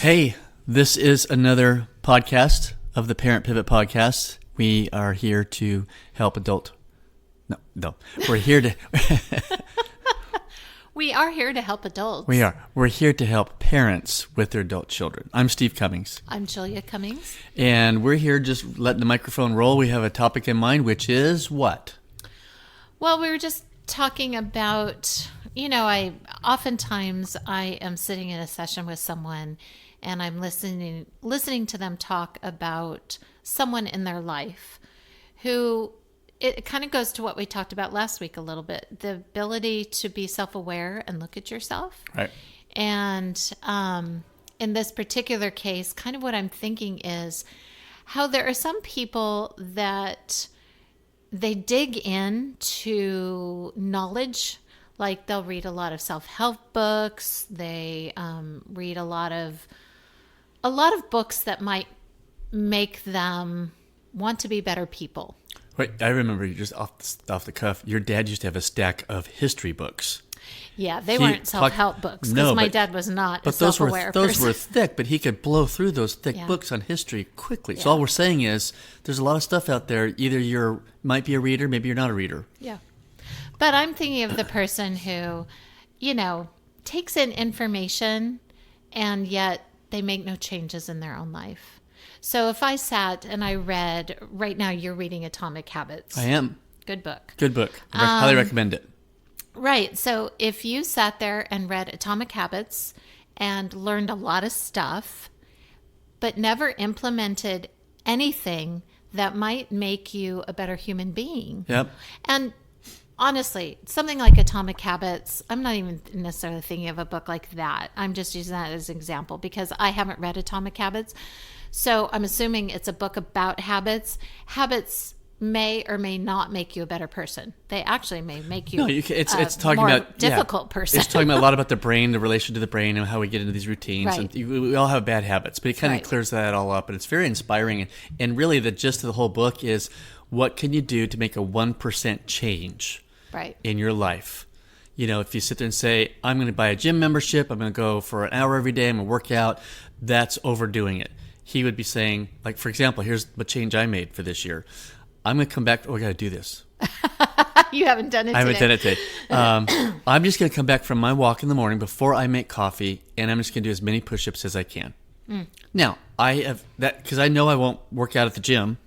Hey, this is another podcast of the Parent Pivot Podcast. We are here to help We're here to... We are here to help adults. We are. We're here to help parents with their adult children. I'm Steve Cummings. I'm Julia Cummings. And we're here just letting the microphone roll. We have a topic in mind, which is what? Well, we were just talking about, oftentimes I am sitting in a session with someone and I'm listening to them talk about someone in their life who, it kind of goes to what we talked about last week a little bit, the ability to be self-aware and look at yourself. Right. And in this particular case, kind of what I'm thinking is how there are some people that they dig into knowledge. Like they'll read a lot of self-help books. They read a lot of books that might make them want to be better people. Wait, I remember just off the cuff, your dad used to have a stack of history books. Yeah, they weren't self-help books because my dad was not a self-aware person. Those were thick, but he could blow through those thick books on history quickly. Yeah. So all we're saying is there's a lot of stuff out there. Either you might be a reader, maybe you're not a reader. Yeah. But I'm thinking of the person who, takes in information and yet they make no changes in their own life. So if I sat and I read, right now you're reading Atomic Habits. I am. Good book. Good book. I highly recommend it. Right. So if you sat there and read Atomic Habits and learned a lot of stuff, but never implemented anything that might make you a better human being. Yep. And honestly, something like Atomic Habits, I'm not even necessarily thinking of a book like that. I'm just using that as an example because I haven't read Atomic Habits. So I'm assuming it's a book about habits. Habits may or may not make you a better person. They actually may make you it's talking more about difficult person. It's talking about a lot about the brain, the relation to the brain, and how we get into these routines. Right. And we all have bad habits, but it kind of clears that all up, and it's very inspiring. And really, the gist of the whole book is what can you do to make a 1% change in your life? If you sit there and say, I'm going to buy a gym membership, I'm going to go for an hour every day, I'm going to work out, that's overdoing it. He would be saying, like, for example, here's what change I made for this year. I'm going to come back. Oh, I got to do this. You haven't done it today. I haven't done it today. I'm just going to come back from my walk in the morning before I make coffee, and I'm just going to do as many push-ups as I can. Now, I have that because I know I won't work out at the gym,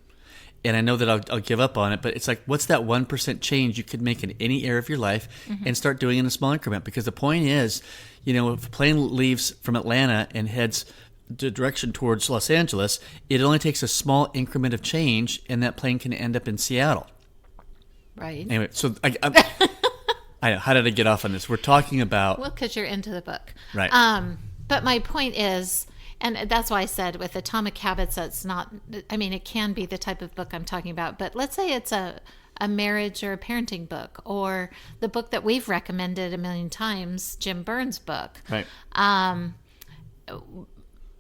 and I know that I'll give up on it. But it's like, what's that 1% change you could make in any area of your life and start doing in a small increment? Because the point is, if a plane leaves from Atlanta and heads the direction towards Los Angeles, it only takes a small increment of change, and that plane can end up in Seattle. Right. Anyway, so I know. How did I get off on this? We're talking about... Well, because you're into the book. Right. But my point is, and that's why I said with Atomic Habits, that's not... it can be the type of book I'm talking about, but let's say it's a marriage or a parenting book, or the book that we've recommended a million times, Jim Burns' book. Right.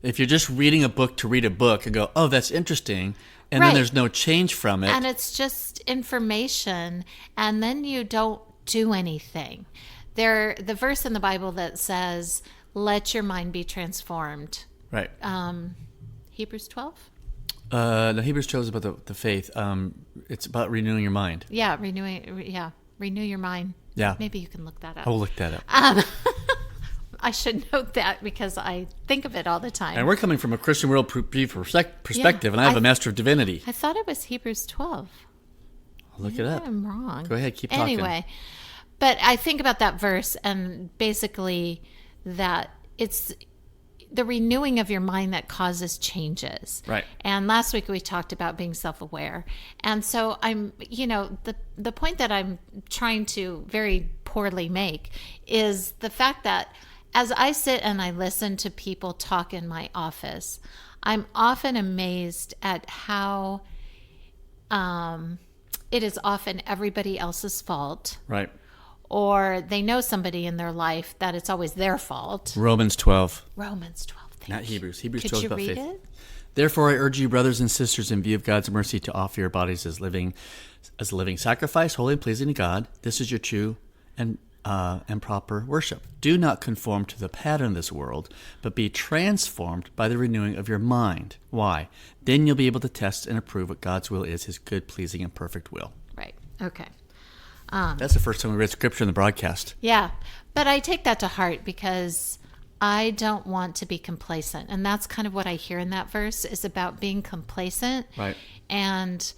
If you're just reading a book to read a book and go, oh, that's interesting, and then there's no change from it. And it's just information, and then you don't do anything. The verse in the Bible that says, let your mind be transformed. Right. Hebrews 12? No, Hebrews 12 is about the faith. It's about renewing your mind. Yeah, renew your mind. Yeah. Maybe you can look that up. I will look that up. I should note that because I think of it all the time. And we're coming from a Christian world perspective, and I have a Master of Divinity. I thought it was Hebrews 12. I'll look it up. I'm wrong. Go ahead, keep talking. Anyway, but I think about that verse and basically that it's the renewing of your mind that causes changes. Right. And last week we talked about being self-aware. And so I'm, the point that I'm trying to very poorly make is the fact that as I sit and I listen to people talk in my office, I'm often amazed at how it is often everybody else's fault. Right. Or they know somebody in their life that it's always their fault. Romans 12. Romans 12. Not Hebrews. Hebrews Could 12 is you about read faith. it? Therefore, I urge you, brothers and sisters, in view of God's mercy, to offer your bodies as a living sacrifice, holy and pleasing to God. This is your true and and proper worship. Do not conform to the pattern of this world, but be transformed by the renewing of your mind. Why? Then you'll be able to test and approve what God's will is, his good, pleasing, and perfect will. Right. Okay. That's the first time we read scripture in the broadcast. Yeah. But I take that to heart because I don't want to be complacent. And that's kind of what I hear in that verse is about being complacent. Right. And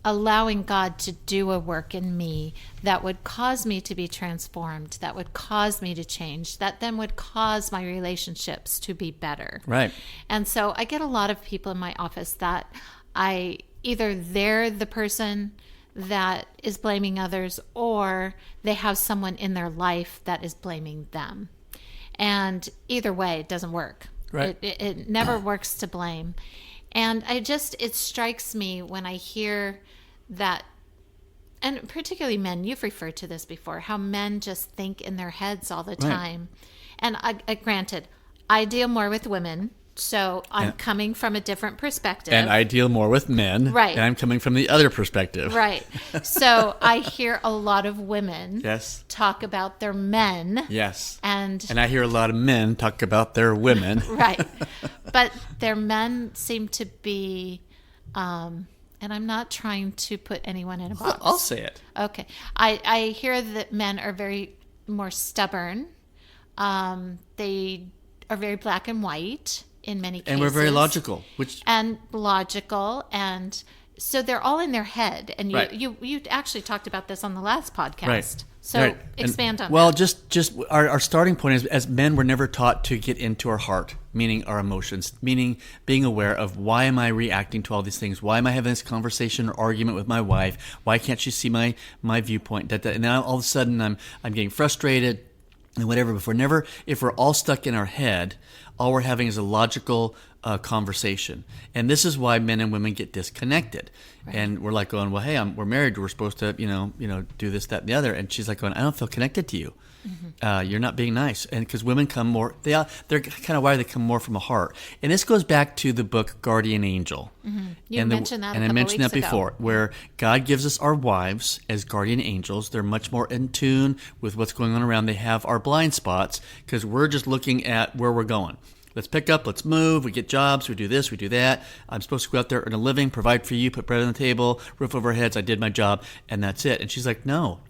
allowing God to do a work in me that would cause me to be transformed, that would cause me to change, that then would cause my relationships to be better. Right. And so I get a lot of people in my office that either they're the person that is blaming others or they have someone in their life that is blaming them. And either way, it doesn't work. Right. It never works to blame. And it strikes me when I hear that, and particularly men, you've referred to this before, how men just think in their heads all the time. And granted, I deal more with women, so I'm coming from a different perspective. And I deal more with men. Right. And I'm coming from the other perspective. Right. So I hear a lot of women Yes. talk about their men. Yes. And I hear a lot of men talk about their women. right. But their men seem to be, and I'm not trying to put anyone in a box. I'll say it. Okay. I hear that men are very more stubborn. They are very black and white in many cases. And we're very logical, and so they're all in their head. And you actually talked about this on the last podcast. Right. So Right. expand on well, that. just our starting point is, as men, we're never taught to get into our heart, meaning our emotions, meaning being aware of why am I reacting to all these things? Why am I having this conversation or argument with my wife? Why can't she see my viewpoint? And now all of a sudden I'm getting frustrated and whatever. But if we're all stuck in our head, all we're having is a logical conversation. And this is why men and women get disconnected. Right. And we're like going, well, hey, we're married. We're supposed to, do this, that, and the other. And she's like going, I don't feel connected to you. Mm-hmm. You're not being nice. And because women come more, they're kind of wired, they come more from a heart. And this goes back to the book Guardian Angel. Mm-hmm. You mentioned that and I mentioned that before, where God gives us our wives as guardian angels. They're much more in tune with what's going on around. They have our blind spots because we're just looking at where we're going. Let's pick up, let's move, we get jobs, we do this, we do that. I'm supposed to go out there, earn a living, provide for you, put bread on the table, roof over our heads, I did my job, and that's it. And she's like, no,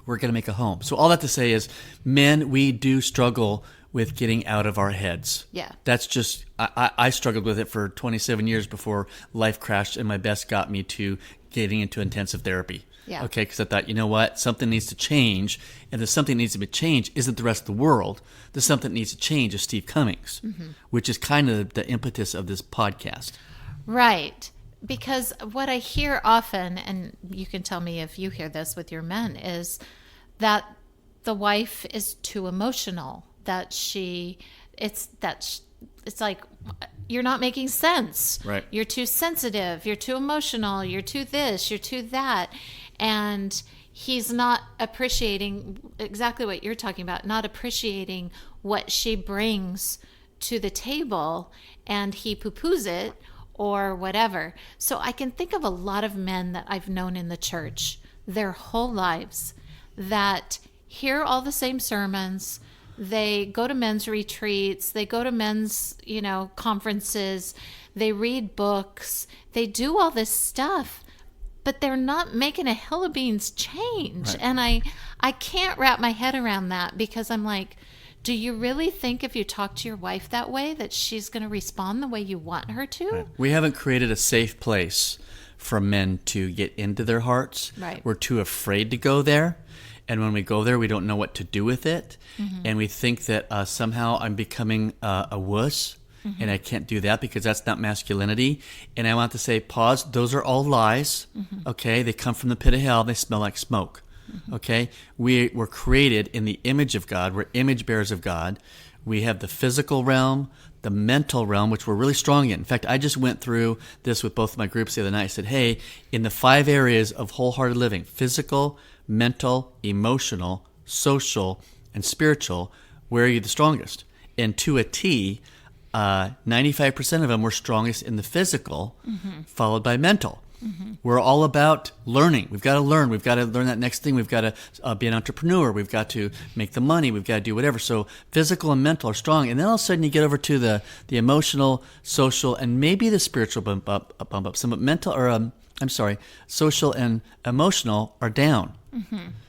we're going to make a home. So all that to say is, men, we do struggle with getting out of our heads. Yeah. That's just, I struggled with it for 27 years before life crashed and my best got me to getting into intensive therapy. Yeah. Okay, because I thought, you know what, something needs to change, and the something that needs to be changed isn't the rest of the world. The something that needs to change is Steve Cummings, which is kind of the impetus of this podcast. Right. Because what I hear often, and you can tell me if you hear this with your men, is that the wife is too emotional, it's like, you're not making sense. Right. You're too sensitive. You're too emotional. You're too this. You're too that. And he's not appreciating exactly what you're talking about, not appreciating what she brings to the table, and he poo-poos it or whatever. So I can think of a lot of men that I've known in the church their whole lives that hear all the same sermons. They go to men's retreats. They go to men's, conferences. They read books. They do all this stuff, but they're not making a hill of beans change. Right. And I can't wrap my head around that because I'm like, do you really think if you talk to your wife that way that she's going to respond the way you want her to? Right. We haven't created a safe place for men to get into their hearts. Right. We're too afraid to go there. And when we go there, we don't know what to do with it. Mm-hmm. And we think that somehow I'm becoming a wuss, and I can't do that because that's not masculinity. And I want to say, pause. Those are all lies, okay? They come from the pit of hell. They smell like smoke, okay? We were created in the image of God. We're image bearers of God. We have the physical realm, the mental realm, which we're really strong in. In fact, I just went through this with both of my groups the other night. I said, hey, in the 5 areas of wholehearted living, physical, mental, emotional, social, and spiritual, where are you the strongest? And to a T, 95% of them were strongest in the physical, followed by mental. We're all about learning. We've got to learn. We've got to learn that next thing. We've got to be an entrepreneur. We've got to make the money. We've got to do whatever. So physical and mental are strong. And then all of a sudden you get over to the emotional, social, and maybe the spiritual bump up. Some mental social and emotional are down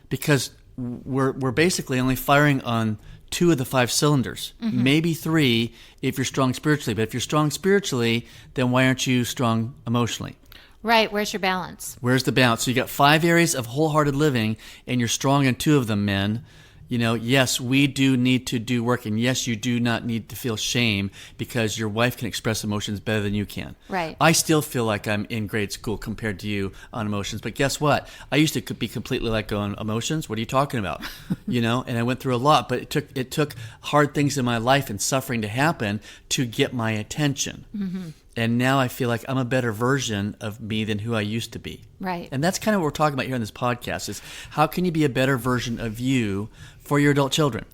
because we're basically only firing on 2 of the 5 cylinders, maybe 3 if you're strong spiritually. But if you're strong spiritually, then why aren't you strong emotionally? Right. Where's your balance? Where's the balance? So you got 5 areas of wholehearted living, and you're strong in 2 of them, men. Yes, we do need to do work, and yes, you do not need to feel shame because your wife can express emotions better than you can. Right. I still feel like I'm in grade school compared to you on emotions, but guess what? I used to be completely let go on emotions. What are you talking about? And I went through a lot, but it took hard things in my life and suffering to happen to get my attention. Mm-hmm. And now I feel like I'm a better version of me than who I used to be. Right. And that's kind of what we're talking about here in this podcast is how can you be a better version of you for your adult children?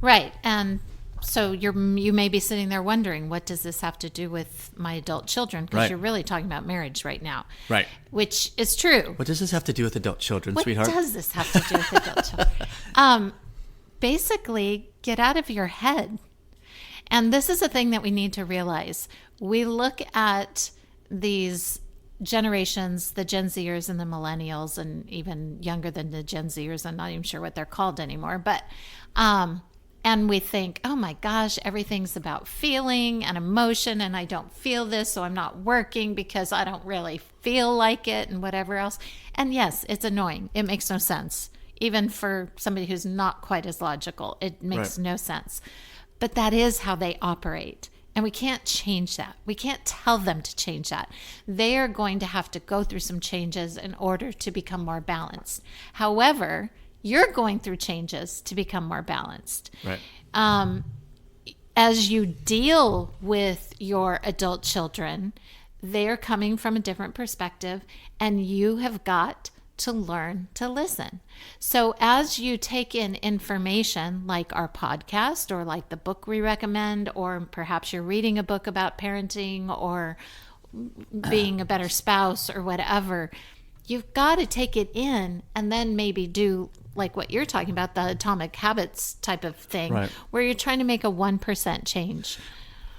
Right. And so you may be sitting there wondering, what does this have to do with my adult children? Because you're really talking about marriage right now. Right. Which is true. What does this have to do with adult children, sweetheart? What does this have to do with adult children? Basically, get out of your head. And this is a thing that we need to realize. We look at these generations, the Gen Zers and the millennials, and even younger than the Gen Zers. I'm not even sure what they're called anymore. But, and we think, oh my gosh, everything's about feeling and emotion, and I don't feel this, so I'm not working because I don't really feel like it and whatever else. And yes, it's annoying. It makes no sense. Even for somebody who's not quite as logical, it makes no sense. But that is how they operate. And we can't change that. We can't tell them to change that. They are going to have to go through some changes in order to become more balanced. However, you're going through changes to become more balanced. Right. As you deal with your adult children, they're coming from a different perspective, and you have got to learn to listen. So as you take in information like our podcast or like the book we recommend, or perhaps you're reading a book about parenting or being a better spouse or whatever, you've got to take it in and then maybe do like what you're talking about, the Atomic Habits type of thing, where you're trying to make a 1% change.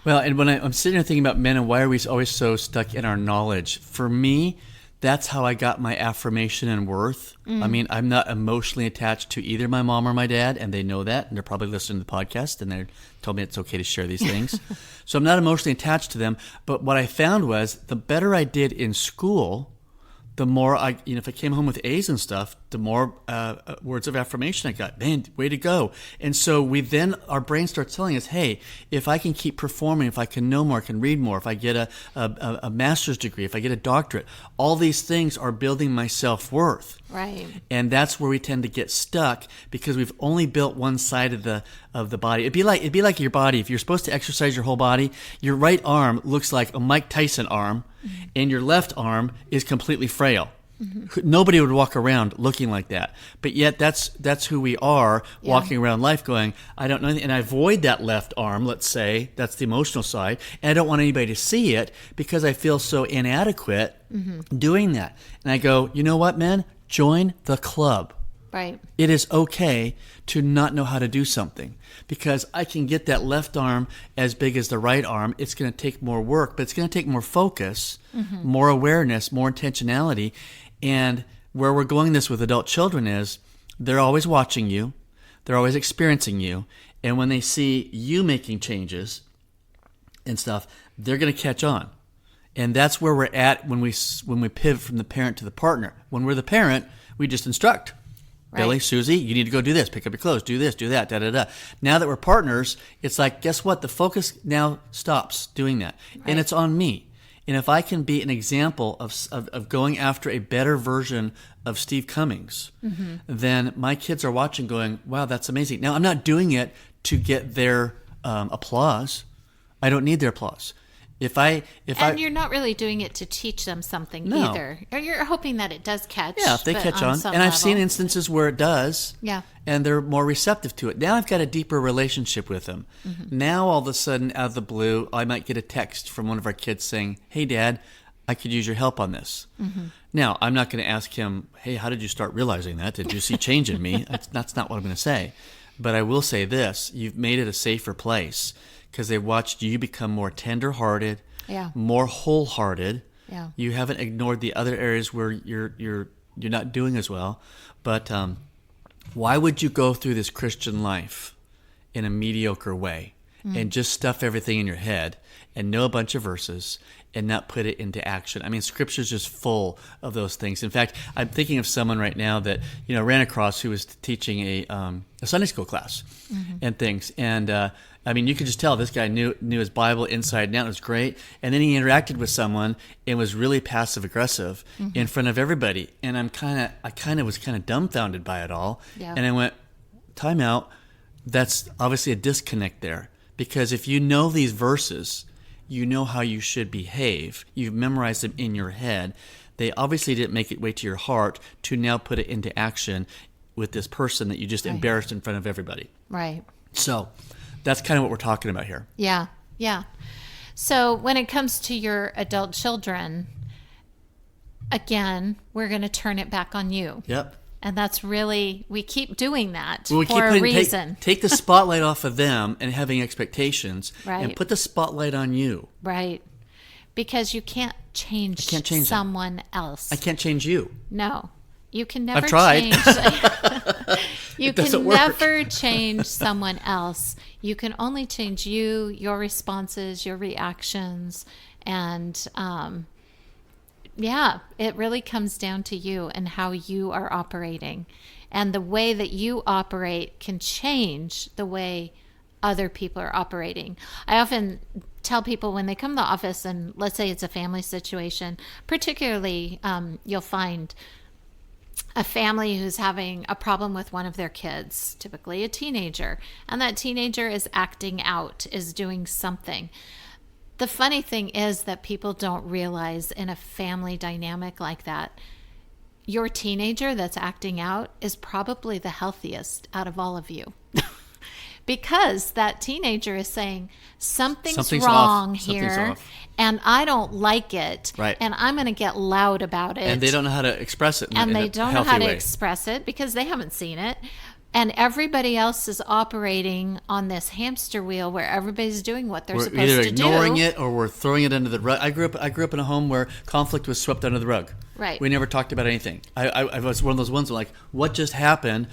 Well, and when I'm sitting here thinking about men and why are we always so stuck in our knowledge, for me, that's how I got my affirmation and worth. I mean, I'm not emotionally attached to either my mom or my dad, and they know that, and they're probably listening to the podcast, and they told me it's okay to share these things. So I'm not emotionally attached to them, but what I found was the better I did in school, the more if I came home with A's and stuff, the more words of affirmation I got. Man, way to go. And so our brain starts telling us, hey, if I can keep performing, if I can know more, I can read more, if I get a master's degree, if I get a doctorate, all these things are building my self-worth. Right. And that's where we tend to get stuck because we've only built one side of the body. It'd be like your body. If you're supposed to exercise your whole body, your right arm looks like a Mike Tyson arm, and your left arm is completely frail. Mm-hmm. Nobody would walk around looking like that. But yet that's who we are, walking around life going, I don't know anything. And I avoid that left arm, let's say, that's the emotional side, and I don't want anybody to see it because I feel so inadequate doing that. And I go, you know what, man? Join the club. Right. It is okay to not know how to do something because I can get that left arm as big as the right arm. It's going to take more work, but it's going to take more focus, more awareness, more intentionality. And where we're going this with adult children is they're always watching you. They're always experiencing you. And when they see you making changes and stuff, they're going to catch on. And that's where we're at when we pivot from the parent to the partner. When we're the parent, we just instruct. Right. Billy, Susie, you need to go do this, pick up your clothes, do this, do that, da-da-da. Now that we're partners, it's like, guess what? The focus now stops doing that. Right. And it's on me. And if I can be an example of going after a better version of Steve Cummings, then my kids are watching going, wow, that's amazing. Now, I'm not doing it to get their applause. I don't need their applause. You're not really doing it to teach them something either. Or you're hoping that it does catch. Yeah, if they catch on. And I've seen instances where it does. Yeah. And they're more receptive to it. Now I've got a deeper relationship with them. Now all of a sudden, out of the blue, I might get a text from one of our kids saying, hey, Dad, I could use your help on this. Now, I'm not going to ask him, hey, how did you start realizing that? Did you see change in me? That's not what I'm going to say. But I will say this, you've made it a safer place because they've watched you become more tender-hearted, more wholehearted. Yeah. You haven't ignored the other areas where you're not doing as well. But why would you go through this Christian life in a mediocre way and just stuff everything in your head and know a bunch of verses and not put it into action? I mean, Scripture's just full of those things. In fact, I'm thinking of someone right now that ran across who was teaching a Sunday school class and things, and I mean, you could just tell this guy knew his Bible inside and out. It was great, and then he interacted with someone and was really passive aggressive in front of everybody, and I was kind of dumbfounded by it all, and I went, time out. That's obviously a disconnect there, because if you know these verses, you know how you should behave. You've memorized them in your head. They obviously didn't make it way to your heart to now put it into action with this person that you just embarrassed in front of everybody. Right. So that's kind of what we're talking about here. Yeah. Yeah. So when it comes to your adult children, again, we're going to turn it back on you. Yep. And that's really, we keep doing that Well, we for a reason. Take the spotlight off of them and having expectations, Right. and put the spotlight on you. Right. Because you can't change, change someone else. I can't change you. No. You can never I've tried. change. You doesn't can work. never change someone else. You can only change you, your responses, your reactions, and it really comes down to you and how you are operating. And the way that you operate can change the way other people are operating. I often tell people when they come to the office, and let's say it's a family situation, particularly you'll find a family who's having a problem with one of their kids, typically a teenager, and that teenager is acting out, is doing something. The funny thing is that people don't realize in a family dynamic like that, your teenager that's acting out is probably the healthiest out of all of you. Because that teenager is saying, something's wrong off. here, Something's off. and I don't like it, Right. and I'm going to get loud about it. And they don't know how to express it. And in they a don't know healthy how to way. express it because they haven't seen it. And everybody else is operating on this hamster wheel where everybody's doing what they're We're supposed either to do. ignoring it or we're throwing it under the rug. I grew up in a home where conflict was swept under the rug. Right. We never talked about anything. I was one of those ones where, like, what just happened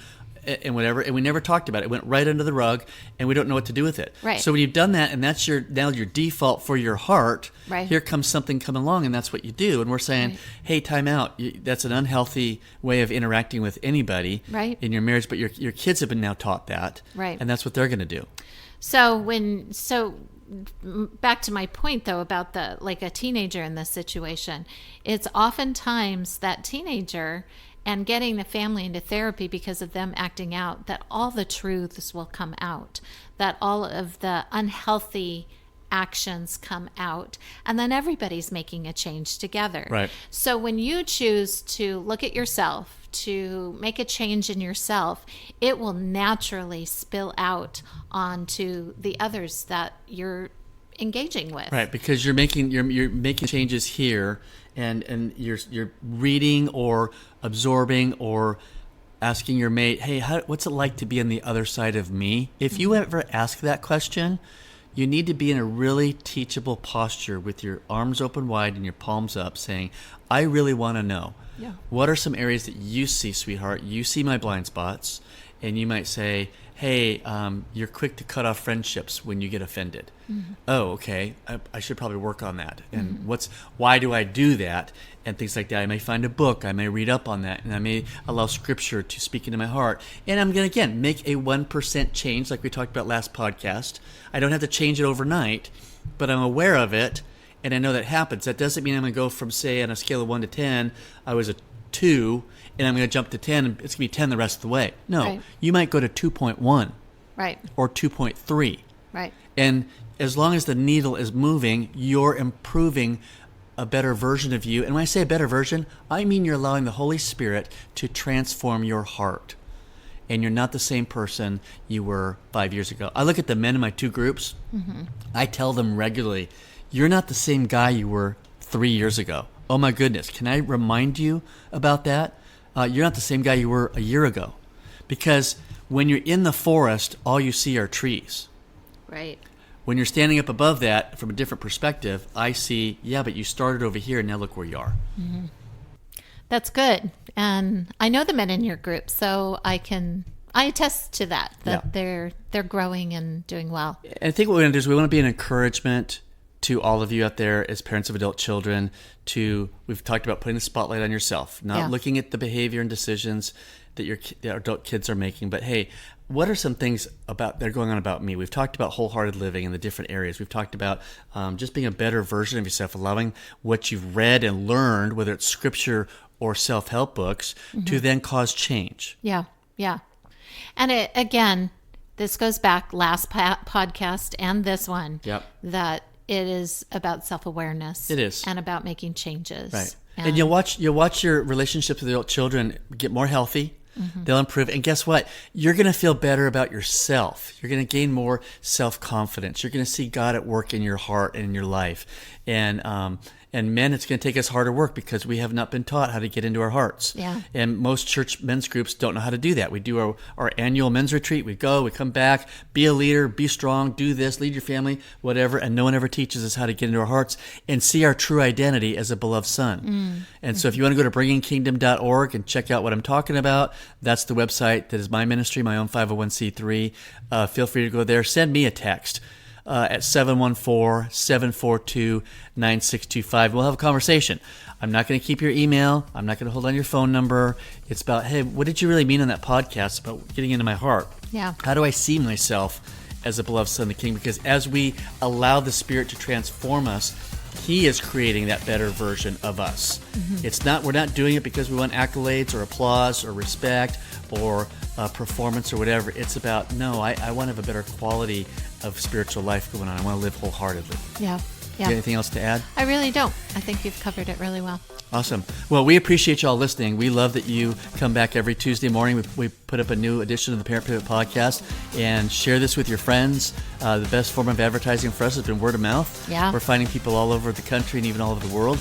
and whatever, and we never talked about it. It went right under the rug, and we don't know what to do with it. Right. So when you've done that, and that's your default for your heart, Right. here comes something coming along, and that's what you do. And we're saying, Right. hey, time out. That's an unhealthy way of interacting with anybody Right. in your marriage, but your kids have been now taught that. Right. And that's what they're going to do. So back to my point though about a teenager in this situation, it's oftentimes that teenager and getting the family into therapy because of them acting out, that all the truths will come out, that all of the unhealthy actions come out, and then everybody's making a change together. Right. So when you choose to look at yourself, to make a change in yourself, it will naturally spill out onto the others that you're engaging with. Right, because you're making changes here, and you're reading or absorbing or asking your mate, hey, what's it like to be on the other side of me? If you ever ask that question, you need to be in a really teachable posture with your arms open wide and your palms up, saying, I really want to know. Yeah. What are some areas that you see, sweetheart? You see my blind spots. And you might say, hey, you're quick to cut off friendships when you get offended. Mm-hmm. Oh, okay. I should probably work on that. And why do I do that? And things like that. I may find a book. I may read up on that. And I may allow Scripture to speak into my heart. And I'm going to, again, make a 1% change like we talked about last podcast. I don't have to change it overnight, but I'm aware of it. And I know that happens. That doesn't mean I'm going to go from, say, on a scale of 1 to 10, I was a 2, and I'm going to jump to 10, and it's going to be 10 the rest of the way. No, Right. You might go to 2.1 Right. or 2.3. Right. And as long as the needle is moving, you're improving a better version of you. And when I say a better version, I mean you're allowing the Holy Spirit to transform your heart. And you're not the same person you were 5 years ago. I look at the men in my two groups. Mm-hmm. I tell them regularly, you're not the same guy you were 3 years ago. oh my goodness, can I remind you about that? You're not the same guy you were a year ago. Because when you're in the forest, all you see are trees. Right. When you're standing up above that from a different perspective, I see, yeah, but you started over here and now look where you are. Mm-hmm. That's good. And I know the men in your group, so I attest to that they're growing and doing well. And I think what we're going to do is we want to be an encouragement to all of you out there as parents of adult children we've talked about putting the spotlight on yourself, not looking at the behavior and decisions that your adult kids are making, but hey, what are some things that are going on about me? We've talked about wholehearted living in the different areas. We've talked about just being a better version of yourself, allowing what you've read and learned, whether it's scripture or self-help books, to then cause change. Yeah. And again, this goes back last podcast and this one, that it is about self-awareness. It is. And about making changes. Right. And you'll watch your relationships with adult children get more healthy. Mm-hmm. They'll improve. And guess what? You're going to feel better about yourself. You're going to gain more self-confidence. You're going to see God at work in your heart and in your life. And men, it's going to take us harder work because we have not been taught how to get into our hearts. Yeah. And most church men's groups don't know how to do that. We do our annual men's retreat. We go, we come back, be a leader, be strong, do this, lead your family, whatever. And no one ever teaches us how to get into our hearts and see our true identity as a beloved son. And so if you want to go to bringingkingdom.org and check out what I'm talking about, that's the website that is my ministry, my own 501c3. Feel free to go there. Send me a text. At 714-742-9625. We'll have a conversation. I'm not going to keep your email. I'm not going to hold on your phone number. It's about, hey, what did you really mean on that podcast about getting into my heart? Yeah. How do I see myself as a beloved son of the King? Because as we allow the Spirit to transform us, He is creating that better version of us. Mm-hmm. We're not doing it because we want accolades or applause or respect or performance or whatever. It's about, no, I want to have a better quality of spiritual life going on. I want to live wholeheartedly. Yeah. Do you have anything else to add? I really don't. I think you've covered it really well. Awesome. Well, we appreciate y'all listening. We love that you come back every Tuesday morning. We put up a new edition of the Parent Pivot Podcast, and share this with your friends. The best form of advertising for us has been word of mouth. Yeah. We're finding people all over the country and even all over the world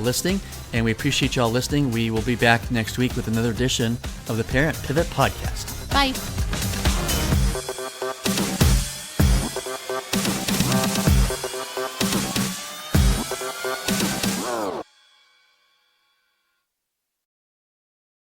listening, and we appreciate y'all listening. We will be back next week with another edition of the Parent Pivot Podcast. Bye.